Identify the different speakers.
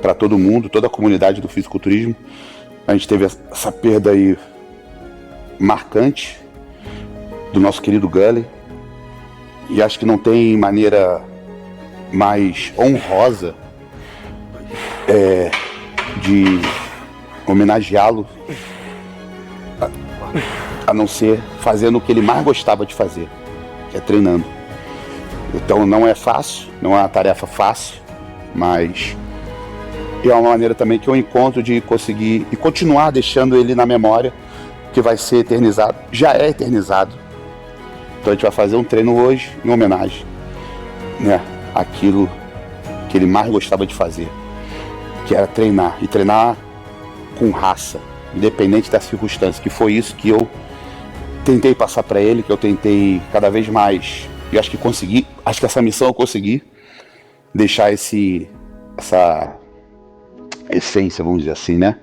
Speaker 1: para todo mundo, toda a comunidade do fisiculturismo. A gente teve essa perda aí marcante do nosso querido Gully, e acho que não tem maneira mais honrosa de homenageá-lo a não ser fazendo o que ele mais gostava de fazer, que é treinando. Então não é fácil, não é uma tarefa fácil, mas é uma maneira também que eu encontro de conseguir e continuar deixando ele na memória, que vai ser eternizado, já é eternizado. Então a gente vai fazer um treino hoje em homenagem, né, àquilo que ele mais gostava de fazer, que era treinar, e treinar com raça, independente da circunstância, que foi isso que eu tentei passar para ele, que eu tentei cada vez mais, e acho que consegui, acho que essa missão eu consegui, deixar essa essência, vamos dizer assim, né?